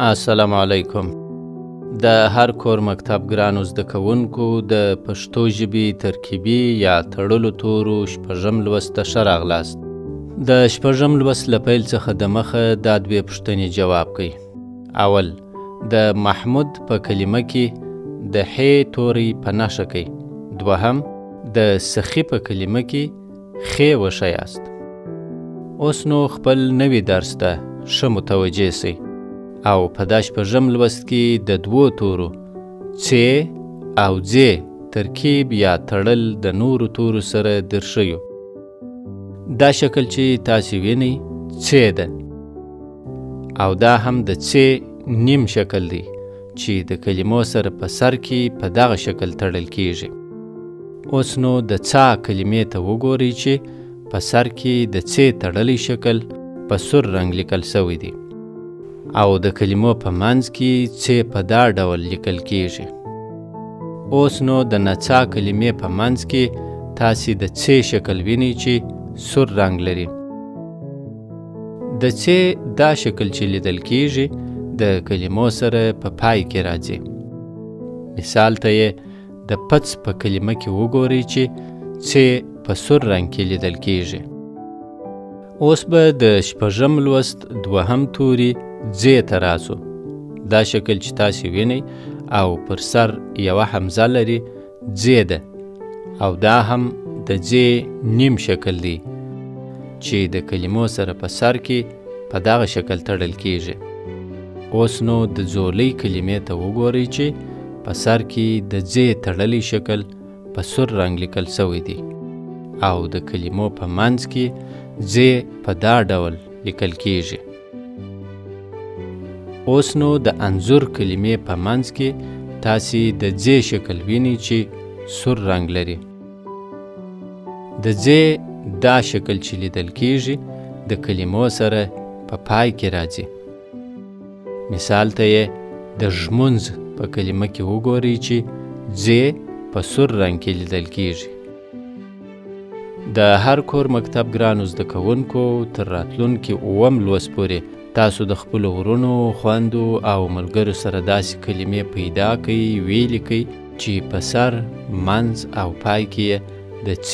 السلام علیکم. د هر کور مکتب ګرانو زده کوونکو د پښتو ژبې ترکیبي یا تړلو تورو شپږم لوست ته ښه راغلاست. د شپږم لوست له پیل څخه د مخه دا دوې پوښتنې جواب کوي. اول، د محمود په کلمه کې د ح توری په نښه کوي. دوهم، د سخي په کلمه کې خ وښیاست. اوس نو خپل نوي درس ته ښه متوجه سئ او په دا شپږم لوست کې د دوو تورو څ او ځ ترکیب یا تړل د نورو تورو سره درښیو. دا شکل چې تاسې وینئ څ ده او دا هم د څ نیم شکل دی چې د کلمو سره په سر کې په دغه شکل تړل کیږي. اوس نو د څا کلمې ته وګورئ چې په سر کې د څ تړلی شکل په سور رنګ لیکل سوی دی او د کلمو په منځ کې څ په دا ډول لیکل کیږي. اوس نو د نڅا کلمې په منځ کې تاسې د څ شکل وینئ چې سور رنګ لري. د څ دا شکل چې لیدل کیږي د کلمو سره په پای کې راځي. مثال ته یې د پڅ په کلمه کې وګورئ چې څ په سور رنګ کې لیدل کیږي. اوس به د شپږم لوست دوهم توري ځ ته راځو. دا شکل چې تاسې وینئ او پر سر یوه حمزه لري ځ ده او دا هم د ځ نیم شکل دی چې د کلمو سره په سر کې په دغه شکل تړل کیږي. اوس نو د ځولۍ کلمې ته وګورئ چې په سر کې د ځ تړلی شکل په سور رنګ لیکل سوی دی او د کلمو په منځ کې ځ په دا ډول لیکل کیږي. اوس نو د انځور کلمې په منځ کې تاسې د ځ شکل وینئ چې سور رنګ لري. د ځ دا شکل چې لیدل کیږي د کلمو سره په پای کې راځي. مثال ته یې د ژمونځ په کلمه کې وګورئ چې ځ په سور رنګ کې لیدل کیږي. د هر کور مکتب ګرانو زده کوونکو تر راتلونکي اووم لوست پورې تاسو د خپلو ورونو، خویندو او ملګرو سره داسې کلمې پیدا کړئ، ویلې کړئ چې په سر، منځ او پای کې د څ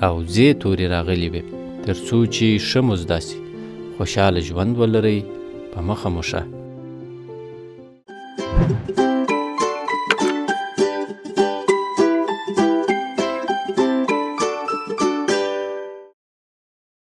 او ځ توري راغلي وي، تر څو چې ښه مو زده سي. خوشحاله ژوند ولرئ. په مخه مو ښه.